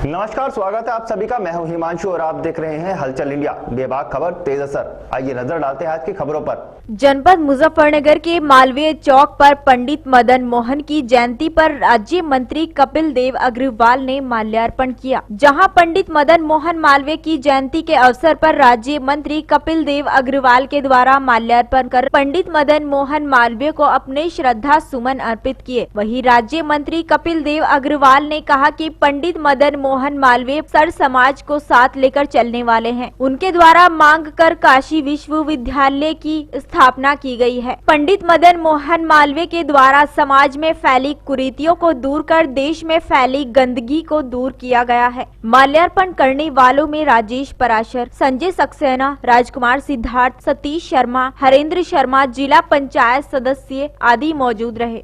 नमस्कार, स्वागत है आप सभी का। मैं हूं हिमांशु और आप देख रहे हैं हलचल इंडिया। बेबाक खबर तेज असर। आइए नजर डालते हैं आज की खबरों पर। जनपद मुजफ्फरनगर के मालवीय चौक पर पंडित मदन मोहन की जयंती पर राज्य मंत्री कपिल देव अग्रवाल ने माल्यार्पण किया। जहां पंडित मदन मोहन मालवीय की जयंती के अवसर पर राज्य मंत्री कपिल देव अग्रवाल के द्वारा माल्यार्पण कर पंडित मदन मोहन मालवीय को अपने श्रद्धा सुमन अर्पित किए। वहीं राज्य मंत्री कपिल देव अग्रवाल ने कहा कि पंडित मदन मोहन मालवीय सर समाज को साथ लेकर चलने वाले हैं। उनके द्वारा मांग कर काशी विश्वविद्यालय की स्थापना की गई है। पंडित मदन मोहन मालवीय के द्वारा समाज में फैली कुरीतियों को दूर कर देश में फैली गंदगी को दूर किया गया है। माल्यार्पण करने वालों में राजेश पराशर, संजय सक्सेना, राजकुमार सिद्धार्थ, सतीश शर्मा, हरेंद्र शर्मा, जिला पंचायत सदस्य आदि मौजूद रहे।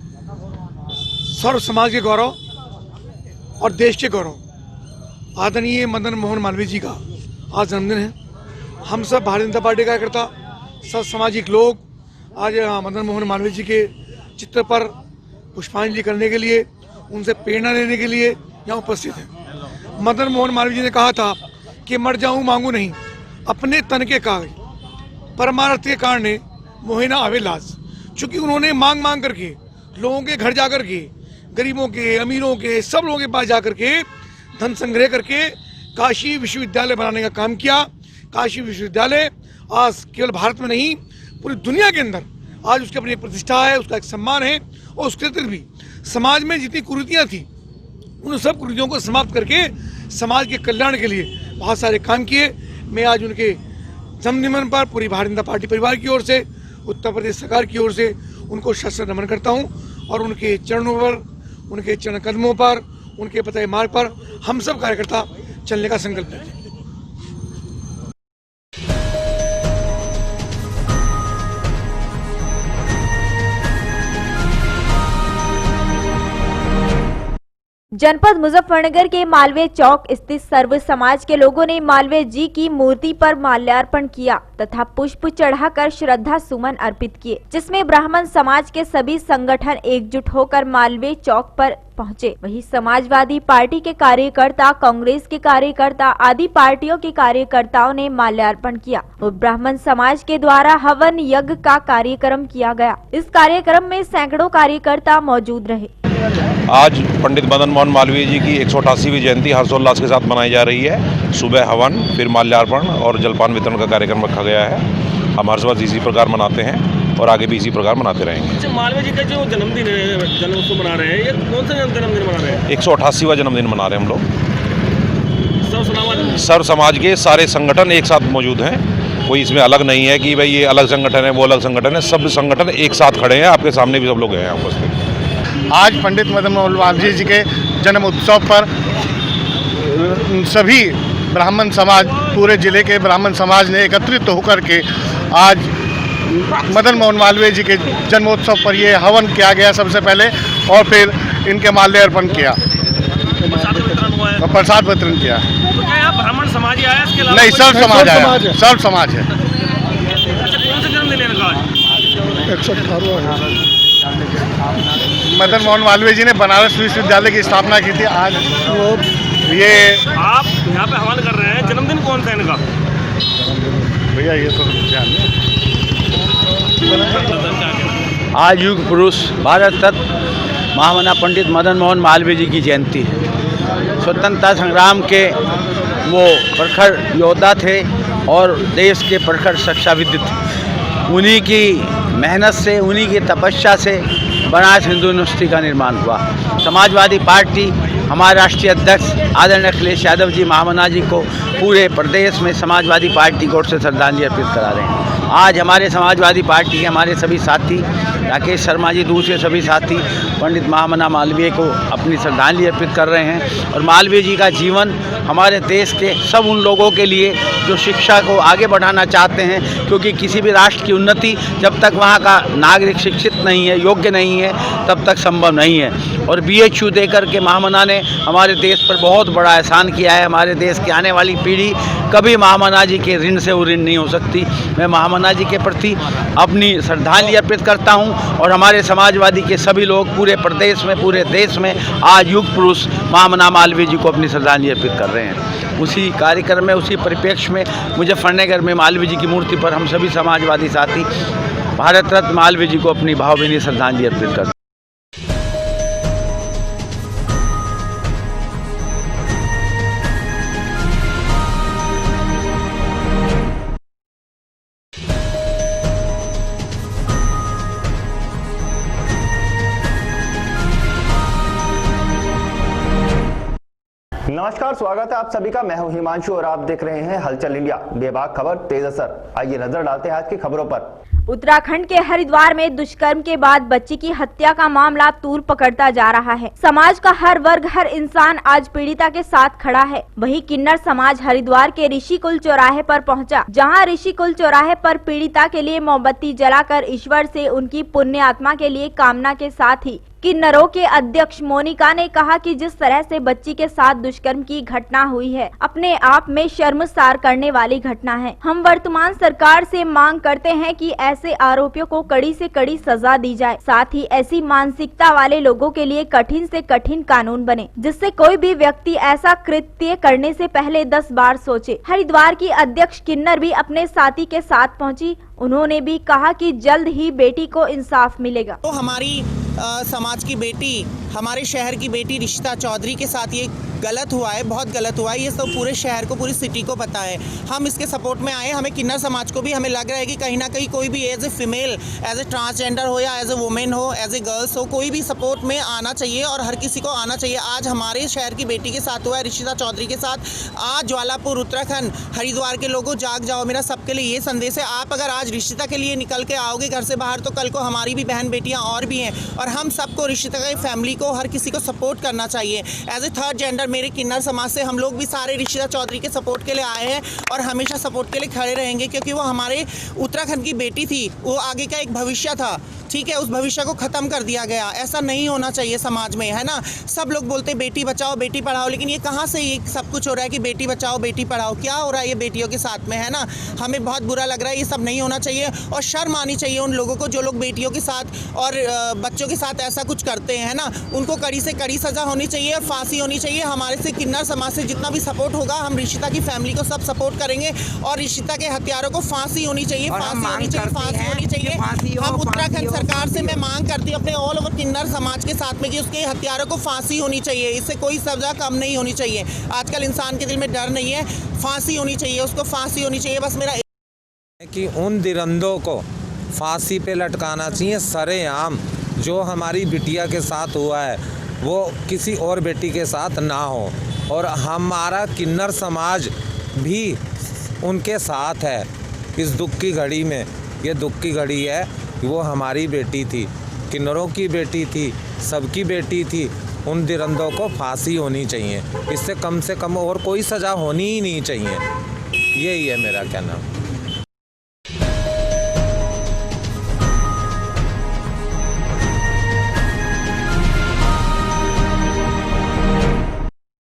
सर्व समाज के गौरव और देश के गौरव आदरणीय मदन मोहन मालवीय जी का आज जन्मदिन है। हम सब भारतीय जनता पार्टी कार्यकर्ता, सब सामाजिक लोग आज मदन मोहन मालवीय जी के चित्र पर पुष्पांजलि करने के लिए, उनसे प्रेरणा लेने के लिए यहाँ उपस्थित हैं। मदन मोहन मालवीय जी ने कहा था कि मर जाऊँ मांगू नहीं, अपने तन के कागज, परमार्थ के कारण मोहे ना आवे लाज। चूँकि उन्होंने मांग मांग करके लोगों के घर जा कर के, गरीबों के, अमीरों के, सब लोगों के पास जा कर के धन संग्रह करके काशी विश्वविद्यालय बनाने का काम किया। काशी विश्वविद्यालय आज केवल भारत में नहीं, पूरी दुनिया के अंदर आज उसकी अपनी प्रतिष्ठा है, उसका एक सम्मान है। और उसके अंदर भी समाज में जितनी कुरीतियाँ थी, उन सब कुरीतियों को समाप्त करके समाज के कल्याण के लिए बहुत सारे काम किए। मैं आज उनके जन्मदिन पर पूरी भारतीय जनता पार्टी परिवार की ओर से, उत्तर प्रदेश सरकार की ओर से उनको शत नमन करता हूँ और उनके चरणों पर, उनके चरण कदमों पर, उनके बताए मार्ग पर हम सब कार्यकर्ता चलने का संकल्प लेते हैं। जनपद मुजफ्फरनगर के मालवीय चौक स्थित सर्व समाज के लोगों ने मालवीय जी की मूर्ति पर माल्यार्पण किया तथा पुष्प चढ़ाकर श्रद्धा सुमन अर्पित किए, जिसमें ब्राह्मण समाज के सभी संगठन एकजुट होकर मालवीय चौक पर पहुंचे। वहीं समाजवादी पार्टी के कार्यकर्ता, कांग्रेस के कार्यकर्ता आदि पार्टियों के कार्यकर्ताओं ने माल्यार्पण किया और ब्राह्मण समाज के द्वारा हवन यज्ञ का कार्यक्रम किया गया। इस कार्यक्रम में सैकड़ों कार्यकर्ता मौजूद रहे। आज पंडित मदन मोहन मालवीय जी की 188वीं जयंती हर्षोल्लास के साथ मनाई जा रही है। सुबह हवन, फिर माल्यार्पण और जलपान वितरण का कार्यक्रम रखा गया है। हम हर वर्ष इसी प्रकार मनाते हैं और आगे भी इसी प्रकार मनाते रहेंगे। अच्छा, मालवीय जी का जो जन्मदिन है, जन्मोत्सव मना रहे हैं, ये कौन सा जन्मदिन मना रहे हैं? 188वां जन्मदिन मना रहे हैं हम लोग। सर्व समाज के सारे संगठन एक साथ मौजूद हैं। कोई इसमें अलग नहीं है कि भाई ये अलग संगठन है, वो अलग संगठन है। सब संगठन एक साथ खड़े हैं। आपके सामने भी सब लोग हैं उपस्थित। आज पंडित मदन मोहन मालवीय जी के जन्म उत्सव पर सभी ब्राह्मण समाज, पूरे जिले के ब्राह्मण समाज ने एकत्रित होकर के आज मदन मोहन मालवीय जी के जन्मोत्सव पर ये हवन किया गया सबसे पहले, और फिर इनके माल्यार्पण किया और प्रसाद वितरण किया। तो क्या यहाँ ब्राह्मण समाज ही आया, इसके अलावा नहीं, सर्व समाज आया, सर्व समाज है। अच्छा, कौन सा जन्मदिन है इनका? 118वां मदन मोहन मालवीय जी ने बनारस विश्वविद्यालय की स्थापना की थी। आज वो ये आप यहाँ पे हवन कर रहे हैं, जन्मदिन कौन सा है इनका? भैया ये तो ध्यान नहीं। आज युग पुरुष भारत रत्न महामना पंडित मदन मोहन मालवीय जी की जयंती है। स्वतंत्रता संग्राम के वो प्रखर योद्धा थे और देश के प्रखर शिक्षाविद थे। उन्हीं की मेहनत से, उन्हीं की तपस्या से बनारस हिंदू यूनिवर्सिटी का निर्माण हुआ। समाजवादी पार्टी, हमारे राष्ट्रीय अध्यक्ष आदरणीय अखिलेश यादव जी महामना जी को पूरे प्रदेश में समाजवादी पार्टी की ओर से श्रद्धांजलि अर्पित करा रहे हैं। आज हमारे समाजवादी पार्टी के हमारे सभी साथी, राकेश शर्मा जी, दूसरे सभी साथी पंडित महामना मालवीय को अपनी श्रद्धांजलि अर्पित कर रहे हैं। और मालवीय जी का जीवन हमारे देश के सब उन लोगों के लिए जो शिक्षा को आगे बढ़ाना चाहते हैं, क्योंकि किसी भी राष्ट्र की उन्नति जब तक वहाँ का नागरिक शिक्षित नहीं है, योग्य नहीं है, तब तक संभव नहीं है। और BHU देकर के महामना ने हमारे देश पर बहुत बहुत बड़ा एहसान किया है। हमारे देश की आने वाली पीढ़ी कभी महामना जी के ऋण से ऋण नहीं हो सकती। मैं महामना जी के प्रति अपनी श्रद्धांजलि अर्पित करता हूं और हमारे समाजवादी के सभी लोग पूरे प्रदेश में, पूरे देश में आज युग पुरुष महामना मालवीय जी को अपनी श्रद्धांजलि अर्पित कर रहे हैं। उसी कार्यक्रम में, उसी परिप्रेक्ष्य में मुजफ्फरनगर में मालवीय जी की मूर्ति पर हम सभी समाजवादी साथी भारत रत्न मालवीय जी को अपनी भावभीनी श्रद्धांजलि अर्पित करते हैं। नमस्कार, स्वागत है आप सभी का। मैं हूं हिमांशु और आप देख रहे हैं हलचल इंडिया। बेबाक खबर तेज असर। आइए नजर डालते हैं आज की खबरों पर। उत्तराखंड के हरिद्वार में दुष्कर्म के बाद बच्ची की हत्या का मामला तूल पकड़ता जा रहा है। समाज का हर वर्ग, हर इंसान आज पीड़िता के साथ खड़ा है। वहीं किन्नर समाज हरिद्वार के ऋषिकुल चौराहे पर पहुंचा, जहां ऋषिकुल चौराहे पर पीड़िता के लिए मोमबत्ती जलाकर ईश्वर से उनकी पुण्य आत्मा के लिए कामना के साथ ही किन्नरों के अध्यक्ष मोनिका ने कहा कि जिस तरह से बच्ची के साथ दुष्कर्म की घटना हुई है, अपने आप में शर्मसार करने वाली घटना है। हम वर्तमान सरकार से मांग करते हैं कि ऐसे आरोपियों को कड़ी से कड़ी सजा दी जाए। साथ ही ऐसी मानसिकता वाले लोगों के लिए कठिन से कठिन कानून बने, जिससे कोई भी व्यक्ति ऐसा कृत्य करने से पहले 10 बार सोचे। हरिद्वार की अध्यक्ष किन्नर भी अपने साथी के साथ पहुंची। उन्होंने भी कहा कि जल्द ही बेटी को इंसाफ मिलेगा। तो हमारी समाज की बेटी, हमारे शहर की बेटी रिश्ता चौधरी के साथ ये गलत हुआ है, बहुत गलत हुआ है। ये सब पूरे शहर को, पूरी सिटी को पता है। हम इसके सपोर्ट में आए। हमें किन्नर समाज को भी हमें लग रहा है कि कहीं ना कहीं कोई भी as a female, as a transgender हो या एज ए वुमेन हो, एज ए गर्ल्स हो, कोई भी सपोर्ट में आना चाहिए और हर किसी को आना चाहिए। आज हमारे शहर की बेटी के साथ हुआ है, रिश्ता चौधरी के साथ। आज ज्वालापुर, उत्तराखंड, हरिद्वार के लोगों, जाग जाओ। मेरा सबके लिए ये संदेश है, आप अगर आज रिश्ता के लिए निकल के आओगे घर से बाहर, तो कल को हमारी भी बहन बेटियाँ और भी हैं और हम सबको, रिश्ता की फैमिली को, हर किसी को सपोर्ट करना चाहिए। एज ए थर्ड जेंडर मेरे किन्नर समाज से हम लोग भी सारे रिश्ता चौधरी के सपोर्ट के लिए आए हैं और हमेशा सपोर्ट के लिए खड़े रहेंगे, क्योंकि वो हमारे उत्तराखंड की बेटी थी। वो आगे का एक भविष्य था, ठीक है। उस भविष्य को खत्म कर दिया गया। ऐसा नहीं होना चाहिए समाज में, है ना। सब लोग बोलते बेटी बचाओ, बेटी पढ़ाओ, लेकिन ये कहाँ से ये सब कुछ हो रहा है कि बेटी बचाओ, बेटी पढ़ाओ? क्या हो रहा है ये बेटियों के साथ में, है ना। हमें बहुत बुरा लग रहा है। ये सब नहीं होना चाहिए और शर्म आनी चाहिए उन लोगों को जो लोग बेटियों के साथ और बच्चों के साथ ऐसा कुछ करते हैं, है ना। उनको कड़ी से कड़ी सजा होनी चाहिए और फांसी होनी चाहिए। हमारे से किन्नर समाज से जितना भी सपोर्ट होगा, हम रिशिता की फैमिली को सब सपोर्ट करेंगे और रिशिता के हत्यारों को फांसी होनी चाहिए, फांसी होनी चाहिए, फांसी होनी चाहिए। हम उत्तराखंड सरकार से मैं मांग करती हूँ अपने ऑल ओवर किन्नर समाज के साथ में कि उसके हत्यारों को फांसी होनी चाहिए। इससे कोई सजा कम नहीं होनी चाहिए। आजकल इंसान के दिल में डर नहीं है, फांसी होनी चाहिए, उसको फांसी होनी चाहिए। बस मेरा कि उन दिरंदों को फांसी पे लटकाना चाहिए सरेआम। जो हमारी बिटिया के साथ हुआ है वो किसी और बेटी के साथ ना हो और हमारा किन्नर समाज भी उनके साथ है इस दुख की घड़ी में। ये दुख की घड़ी है, वो हमारी बेटी थी, किन्नरों की बेटी थी, सबकी बेटी थी। उन दिरंदों को फांसी होनी चाहिए, इससे कम और कोई सज़ा होनी ही नहीं चाहिए। यही है मेरा कहना।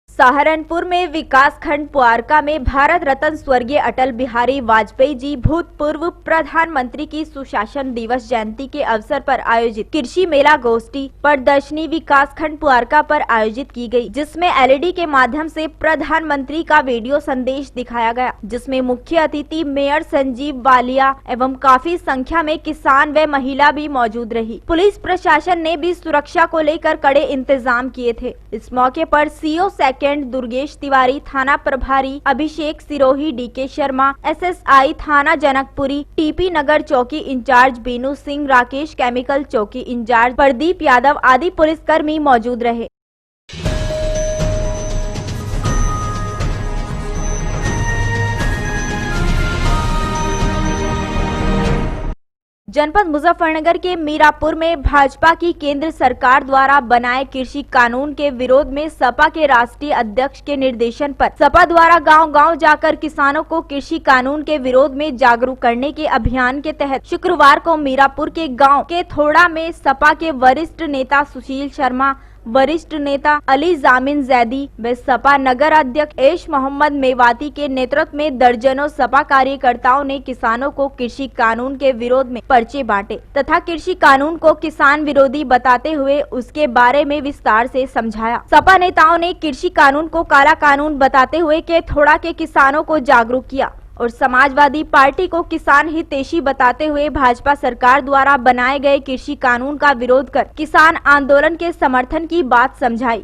सहारनपुर में विकासखंड पुआरका में भारत रत्न स्वर्गीय अटल बिहारी वाजपेयी जी भूतपूर्व प्रधानमंत्री की सुशासन दिवस जयंती के अवसर पर आयोजित कृषि मेला गोष्ठी प्रदर्शनी विकासखंड पुआरका पर आयोजित की गई, जिसमें एलईडी के माध्यम से प्रधानमंत्री का वीडियो संदेश दिखाया गया, जिसमें मुख्य अतिथि मेयर संजीव बालिया एवं काफी संख्या में किसान व महिला भी मौजूद रही। पुलिस प्रशासन ने भी सुरक्षा को लेकर कड़े इंतजाम किए थे। इस मौके पर सीओ सेकंड दुर्गेश तिवारी, थाना प्रभारी अभिषेक सिरोही, डीके शर्मा, एसएसआई थाना जनकपुरी, टीपी नगर चौकी इंचार्ज बीनू सिंह, राकेश केमिकल चौकी इंचार्ज प्रदीप यादव आदि पुलिसकर्मी मौजूद रहे। जनपद मुजफ्फरनगर के मीरापुर में भाजपा की केंद्र सरकार द्वारा बनाए कृषि कानून के विरोध में सपा के राष्ट्रीय अध्यक्ष के निर्देशन पर सपा द्वारा गांव-गांव जाकर किसानों को कृषि कानून के विरोध में जागरूक करने के अभियान के तहत शुक्रवार को मीरापुर के गांव के थोड़ा में सपा के वरिष्ठ नेता सुशील शर्मा, वरिष्ठ नेता अली जामिन जैदी व सपा नगर अध्यक्ष एश मोहम्मद मेवाती के नेतृत्व में दर्जनों सपा कार्यकर्ताओं ने किसानों को कृषि कानून के विरोध में पर्चे बांटे तथा कृषि कानून को किसान विरोधी बताते हुए उसके बारे में विस्तार से समझाया। सपा नेताओं ने कृषि कानून को काला कानून बताते हुए केथोड़ा के किसानों को जागरूक किया और समाजवादी पार्टी को किसान हितैषी बताते हुए भाजपा सरकार द्वारा बनाए गए कृषि कानून का विरोध कर किसान आंदोलन के समर्थन की बात समझाई।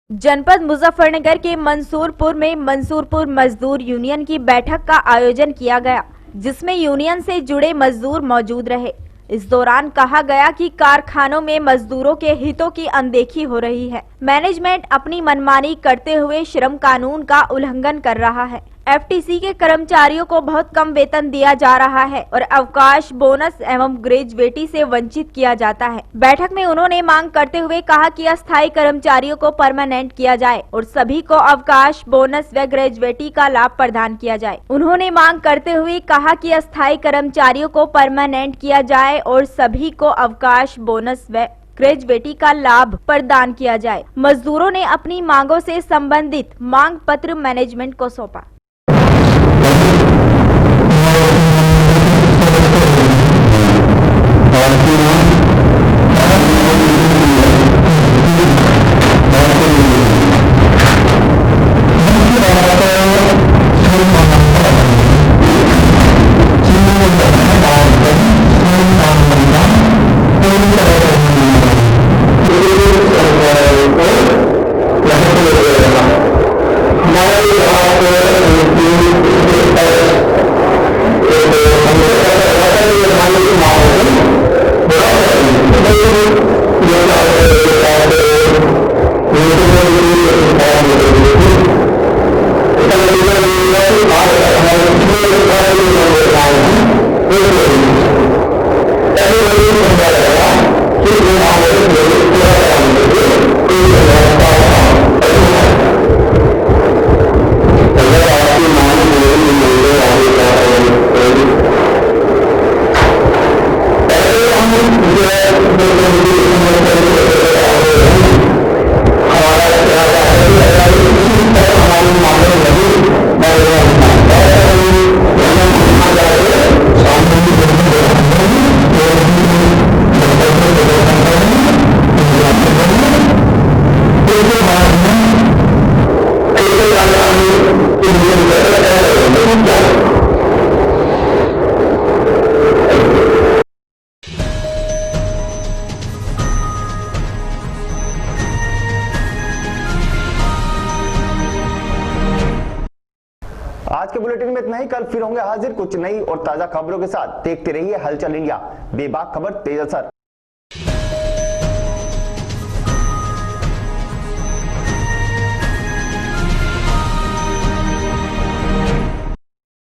जनपद मुजफ्फरनगर के मंसूरपुर में मंसूरपुर मजदूर यूनियन की बैठक का आयोजन किया गया, जिसमें यूनियन से जुड़े मजदूर मौजूद रहे। इस दौरान कहा गया कि कारखानों में मजदूरों के हितों की अनदेखी हो रही है। मैनेजमेंट अपनी मनमानी करते हुए श्रम कानून का उल्लंघन कर रहा है। एफटीसी के कर्मचारियों को बहुत कम वेतन दिया जा रहा है और अवकाश, बोनस एवं ग्रेजुएटी से वंचित किया जाता है। बैठक में उन्होंने मांग करते हुए कहा कि अस्थायी कर्मचारियों को परमानेंट किया जाए और सभी को अवकाश, बोनस व ग्रेजुएटी का लाभ प्रदान किया जाए। उन्होंने मांग करते हुए कहा कि अस्थायी कर्मचारियों को परमानेंट किया जाए और सभी को अवकाश, बोनस व ग्रेजुएटी का लाभ प्रदान किया जाए। मजदूरों ने अपनी मांगों से संबंधित मांग पत्र मैनेजमेंट को सौंपा। आज के बुलेटिन में इतना ही। कल फिर होंगे हाजिर कुछ नई और ताजा खबरों के साथ। देखते रहिए हलचल इंडिया, बेबाक खबर तेज असर।